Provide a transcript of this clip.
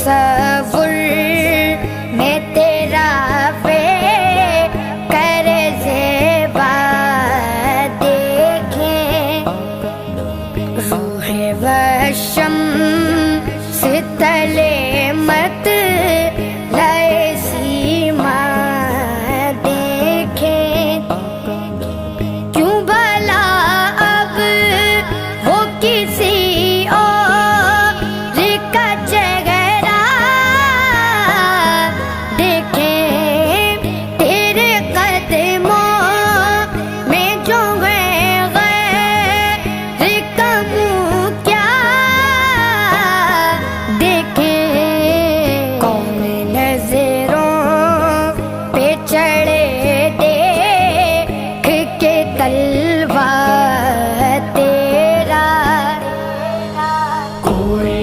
तसव्वुर में तेरा कर ज़ेबा देखें रूह व शम्स तले मत लए सीमा देखें क्यों भला अब वो किसी और का चेहरा देखें तेरे कदमों में जो गैर का मुँह क्या देखें कौन नजरों पे चढ़े देख के तलवा तेरा कोई